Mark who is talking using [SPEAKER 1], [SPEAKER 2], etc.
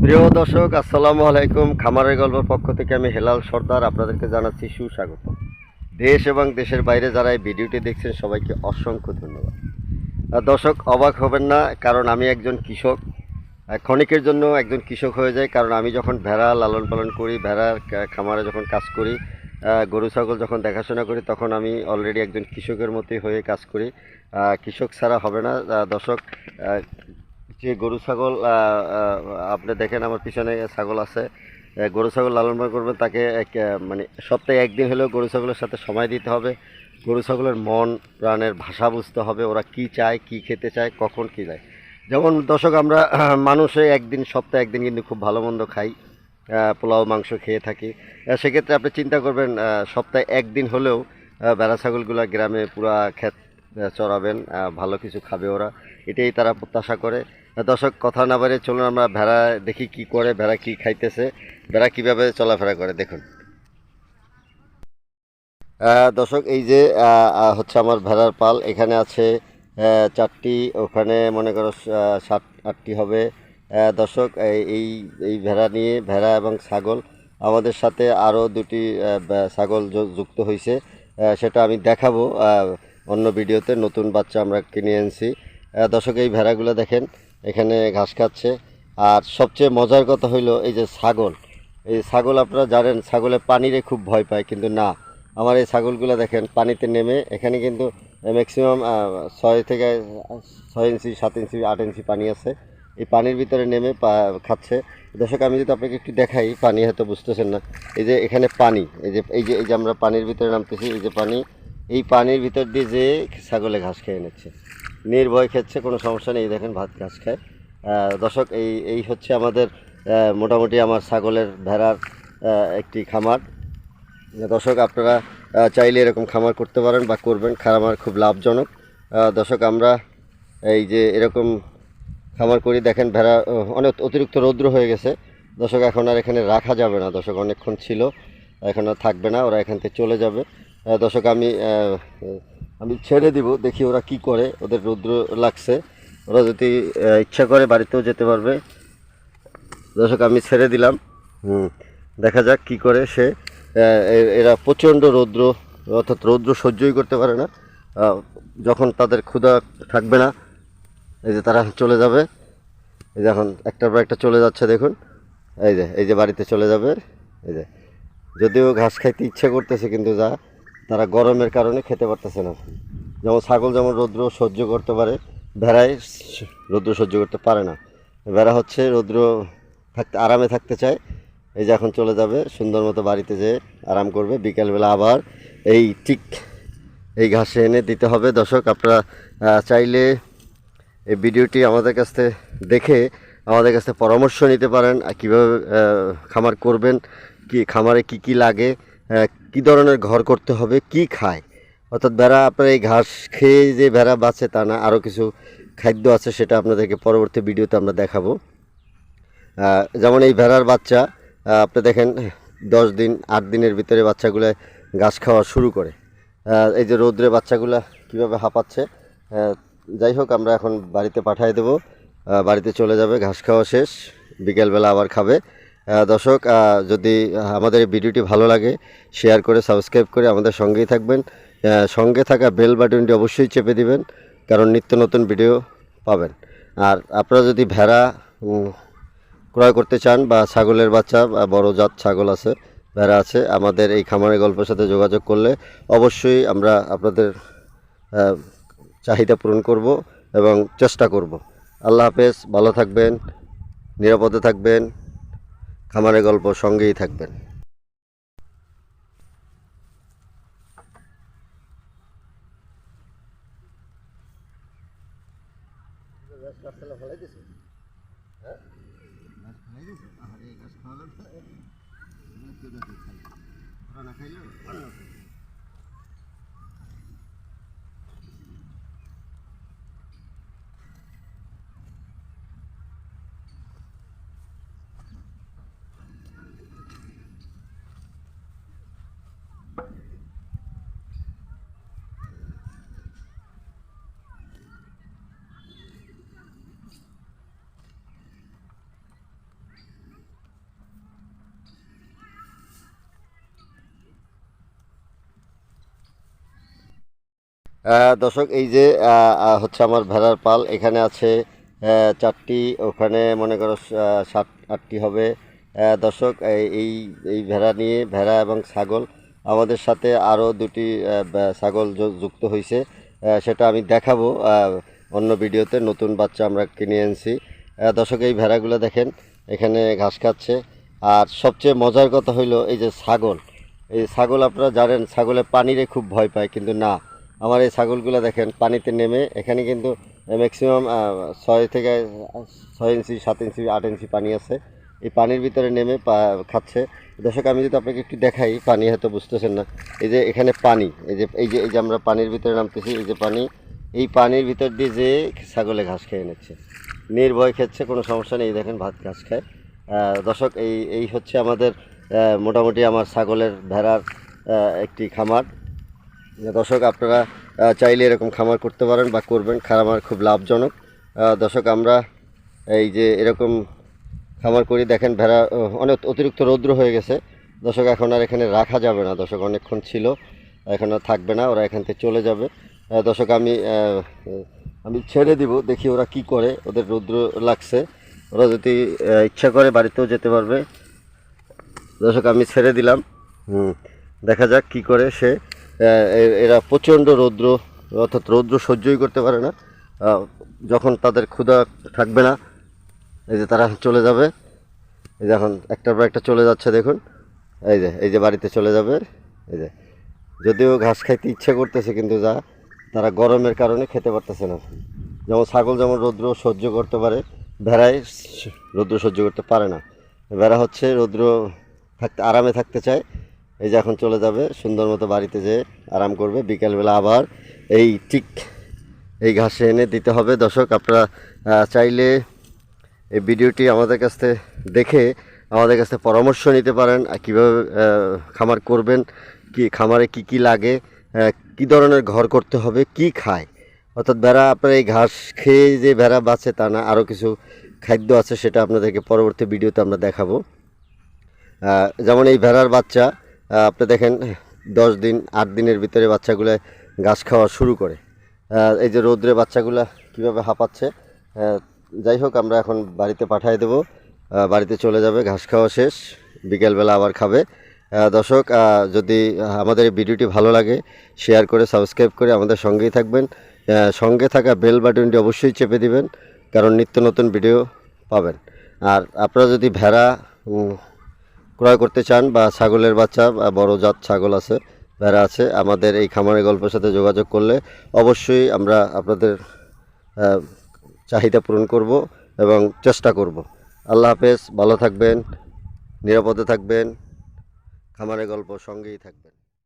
[SPEAKER 1] প্রিয় দর্শক, আসসালামু আলাইকুম। খামারের গল্পের পক্ষ থেকে আমি হেলাল সর্দার আপনাদেরকে জানাচ্ছি সুস্বাগত। দেশ এবং দেশের বাইরে যারা এই ভিডিওটি দেখছেন সবাইকে অসংখ্য ধন্যবাদ। দর্শক, অবাক হবেন না, কারণ আমি একজন কৃষক। ক্ষণিকের জন্য একজন কৃষক হয়ে যায়, কারণ আমি যখন ভেড়া লালন পালন করি, ভেড়ার খামারে যখন কাজ করি, গরু ছাগল যখন দেখাশোনা করি, তখন আমি অলরেডি একজন কৃষকের মতোই হয়ে কাজ করি। কৃষক ছাড়া হবে না। দর্শক, যে গরু ছাগল আপনি দেখেন আমার পিছনে ছাগল আছে, গরু ছাগল লালন পালন করবেন, তাকে মানে সপ্তাহে একদিন হলেও গরু ছাগলের সাথে সময় দিতে হবে। গরু ছাগলের মন প্রাণের ভাষা বুঝতে হবে, ওরা কি চায়, কি খেতে চায়, কখন কী যায়। যেমন দর্শক, আমরা মানুষে একদিন সপ্তাহে একদিন কিন্তু খুব ভালো মন্দ খাই, পোলাও মাংস খেয়ে থাকি। সেক্ষেত্রে আপনি চিন্তা করবেন, সপ্তাহে একদিন হলেও ভেড়া ছাগলগুলো গ্রামে পুরা ক্ষেত চড়াবেন, ভালো কিছু খাবে ওরা, এটাই তারা প্রত্যাশা করে। দর্শক, কথা না বাড়িয়ে চলুন আমরা ভেড়া দেখি কি করে, ভেড়া কি খাইতেছে, ভেড়া কিভাবে চলাফেরা করে দেখুন। দর্শক, এই যে হচ্ছে আমার ভেড়ার পাল। এখানে আছে 4টি, ওখানে মনে করো 7-8টি হবে। দর্শক, এই এই ভেড়া নিয়ে, ভেড়া এবং ছাগল, আমাদের সাথে আরও 2টি ছাগল যুক্ত হয়েছে। সেটা আমি দেখাবো অন্য ভিডিওতে। নতুন বাচ্চা আমরা কিনে এনেছি। দর্শক, এই ভেড়াগুলো দেখেন এখানে ঘাস খাচ্ছে। আর সবচেয়ে মজার কথা হইলো এই যে ছাগল, এই ছাগল আপনারা জানেন ছাগলে পানিরে খুব ভয় পায়, কিন্তু না, আমার এই ছাগলগুলো দেখেন পানিতে নেমে, এখানে কিন্তু ম্যাক্সিমাম 6 থেকে 6 ইঞ্চি, 7 ইঞ্চি, 8 ইঞ্চি পানি আছে। এই পানির ভিতরে নেমে খাচ্ছে। দর্শক, আমি যদি আপনাকে একটু দেখাই, পানি হয়তো বুঝতেছেন না। এই যে এখানে পানি, এই যে আমরা পানির ভিতরে নামতেছি, এই যে পানি, এই পানির ভিতর দিয়ে যে ছাগলে ঘাস খেয়ে নিচ্ছে, নির্ভয় খাচ্ছে, কোনো সমস্যা নেই। দেখেন ভাত ঘাস খায়। দর্শক, এই এই হচ্ছে আমাদের মোটামুটি আমার ছাগলের ভেড়ার একটি খামার। দর্শক, আপনারা চাইলে এরকম খামার করতে পারেন বা করবেন, খামার খুব লাভজনক। দর্শক, আমরা এই যে এরকম খামার করি, দেখেন ভেড়া অনেক অতিরিক্ত রৌদ্র হয়ে গেছে। দর্শক, এখন আর এখানে রাখা যাবে না। দর্শক, অনেকক্ষণ ছিল, এখন আর থাকবে না, ওরা এখান থেকে চলে যাবে। দর্শক, আমি ছেড়ে দিব, দেখি ওরা কি করে। ওদের রৌদ্র লাগছে, ওরা যদি ইচ্ছা করে বাড়িতেও যেতে পারবে। দর্শক, আমি ছেড়ে দিলাম। দেখা যাক কি করে সে। এরা প্রচণ্ড রৌদ্র, অর্থাৎ রৌদ্র সহ্যই করতে পারে না। যখন তাদের ক্ষুধা থাকবে না, এই যে তারা চলে যাবে। এই যে এখন একটার পর একটা চলে যাচ্ছে, দেখুন। এই যে বাড়িতে চলে যাবে। এই যে যদিও ঘাস খাইতে ইচ্ছে করতেছে, কিন্তু তারা গরমের কারণে খেতে পারতেছে না। যেমন ছাগল যেমন রৌদ্র সহ্য করতে পারে, ভেড়ায় রৌদ্র সহ্য করতে পারে না। ভেড়া হচ্ছে রৌদ্র আরামে থাকতে চায়। এই যে এখন চলে যাবে, সুন্দর মতো বাড়িতে যেয়ে আরাম করবে। বিকেলবেলা আবার ঠিক এই ঘাসে এনে দিতে হবে। দর্শক, আপনারা চাইলে এই ভিডিওটি আমাদের কাছ থেকে দেখে আমাদের কাছ থেকে পরামর্শ নিতে পারেন, কীভাবে খামার করবেন, কি খামারে কি কি লাগে, কি ধরনের ঘর করতে হবে, কি খায়। অর্থাৎ ভেড়া আপনার এই ঘাস খেয়ে যে ভেড়া বাঁচে তা না, আরও কিছু খাদ্য আছে, সেটা আপনাদেরকে পরবর্তী ভিডিওতে আমরা দেখাবো। যেমন এই ভেড়ার বাচ্চা, আপনি দেখেন 10 দিন 8 দিনের ভিতরে বাচ্চাগুলো ঘাস খাওয়া শুরু করে। এই যে রৌদ্রে বাচ্চাগুলো কীভাবে হাঁপাচ্ছে। যাই হোক, আমরা এখন বাড়িতে পাঠিয়ে দেবো, বাড়িতে চলে যাবে, ঘাস খাওয়া শেষ, বিকেলবেলা আবার খাবে। দর্শক, যদি আমাদের এই ভিডিওটি ভালো লাগে, শেয়ার করে সাবস্ক্রাইব করে আমাদের সঙ্গেই থাকবেন। সঙ্গে থাকা বেল বাটনটি অবশ্যই চেপে দিবেন, কারণ নিত্য নতুন ভিডিও পাবেন। আর আপনারা যদি ভেড়া ক্রয় করতে চান, বা ছাগলের বাচ্চা বা বড় জাত ছাগল আছে, ভেড়া আছে, আমাদের এই খামারের গল্পের সাথে যোগাযোগ করলে অবশ্যই আমরা আপনাদের চাহিদা পূরণ করব এবং চেষ্টা করব। আল্লাহ হাফেজ, ভালো থাকবেন, নিরাপদে থাকবেন, খামারের গল্প সঙ্গেই থাকবেন। দর্শক এই যে হচ্ছে আমার ভেড়ার পাল, এখানে আছে 4টি, ওখানে মনে করো 7-8টি হবে। দর্শক এই এই ভেড়া নিয়ে, ভেড়া এবং ছাগল, আমাদের সাথে আরও 2টি ছাগল যুক্ত হয়েছে, সেটা আমি দেখাবো অন্য ভিডিওতে। নতুন বাচ্চা আমরা কিনে এনেছি। দর্শক এই ভেড়াগুলো দেখেন এখানে ঘাস খাচ্ছে। আর সবচেয়ে মজার কথা হইলো এই যে ছাগল, এই ছাগল আপনারা জানেন ছাগলে পানিরে খুব ভয় পায়, কিন্তু না, আমার এই ছাগলগুলো দেখেন পানিতে নেমে, এখানে কিন্তু ম্যাক্সিমাম 6 থেকে 6 ইঞ্চি, 7 ইঞ্চি, 8 ইঞ্চি পানি আছে। এই পানির ভিতরে নেমে খাচ্ছে। দর্শক আমি যদি আপনাকে একটু দেখাই, পানি হয়তো বুঝতেছেন না, এই যে এখানে পানি, এই যে আমরা পানির ভিতরে নামতেছি, এই যে পানি, এই পানির ভিতর দিয়ে যে ছাগলে ঘাস খেয়ে নিচ্ছে, নির্ভয় খেচ্ছে, কোনো সমস্যা নেই। দেখেন ভাত ঘাস খায়। দর্শক এই এই হচ্ছে আমাদের মোটামুটি আমার ছাগলের, ভেড়ার একটি খামার। দর্শক আপনারা চাইলে এরকম খামার করতে পারেন বা করবেন, খামার খুব লাভজনক। দর্শক আমরা এই যে এরকম খামার করি, দেখেন ভেড়া অনেক অতিরিক্ত রৌদ্র হয়ে গেছে। দর্শক এখন আর এখানে রাখা যাবে না, দর্শক অনেকক্ষণ ছিল, এখন আর থাকবে না, ওরা এখান থেকে চলে যাবে। দর্শক আমি ছেড়ে দিব, দেখি ওরা কি করে, ওদের রৌদ্র লাগছে, ওরা যদি ইচ্ছা করে বাড়িতেও যেতে পারবে। দর্শক আমি ছেড়ে দিলাম, দেখা যাক কি করে সে। এরা প্রচণ্ড রৌদ্র, অর্থাৎ রৌদ্র সহ্যই করতে পারে না। যখন তাদের ক্ষুধা থাকবে না, এই যে তারা চলে যাবে, এই যে এখন একটার পর একটা চলে যাচ্ছে, দেখুন এই যে বাড়িতে চলে যাবে। এই যে যদিও ঘাস খাইতে ইচ্ছে করতেছে, কিন্তু তারা গরমের কারণে খেতে পারতেছে না। যেমন ছাগল যেমন রৌদ্র সহ্য করতে পারে, ভেড়ায় রৌদ্র সহ্য করতে পারে না। ভেড়া হচ্ছে রৌদ্র আরামে থাকতে চায়। এই যে এখন চলে যাবে, সুন্দর মতো বাড়িতে যেয়ে আরাম করবে, বিকেলবেলা আবার ঠিক এই ঘাসে এনে দিতে হবে। দর্শক আপনারা চাইলে এই ভিডিওটি আমাদের কাছ থেকে দেখে আমাদের কাছ থেকে পরামর্শ নিতে পারেন, কীভাবে খামার করবেন, কি খামারে কি কি লাগে, কি ধরনের ঘর করতে হবে, কি খায়। অর্থাৎ ভেড়া আপনার এই ঘাস খেয়ে যে ভেড়া বাঁচে তা না, আরও কিছু খাদ্য আছে, সেটা আপনাদেরকে পরবর্তী ভিডিওতে আমরা দেখাবো। যেমন এই ভেড়ার বাচ্চা আপনি দেখেন 10 দিন 8 দিনের ভিতরে বাচ্চাগুলো ঘাস খাওয়া শুরু করে। এই যে রৌদ্রে বাচ্চাগুলো কীভাবে হাঁপাচ্ছে। যাই হোক, আমরা এখন বাড়িতে পাঠিয়ে দেবো, বাড়িতে চলে যাবে, ঘাস খাওয়া শেষ, বিকেলবেলা আবার খাবে। দর্শক যদি আমাদের এই ভিডিওটি ভালো লাগে, শেয়ার করে সাবস্ক্রাইব করে আমাদের সঙ্গেই থাকবেন। সঙ্গে থাকা বেল বাটনটি অবশ্যই চেপে দিবেন, কারণ নিত্য নতুন ভিডিও পাবেন। আর আপনারা যদি ভেড়া ক্রয় করতে চান, বা ছাগলের বাচ্চা বা বড় জাত ছাগল আছে, ভেড়া আছে, আমাদের এই খামারের গল্পের সাথে যোগাযোগ করলে অবশ্যই আমরা আপনাদের চাহিদা পূরণ করব এবং চেষ্টা করব। আল্লাহ হাফেজ, ভালো থাকবেন, নিরাপদে থাকবেন, খামারের গল্প সঙ্গেই থাকবেন।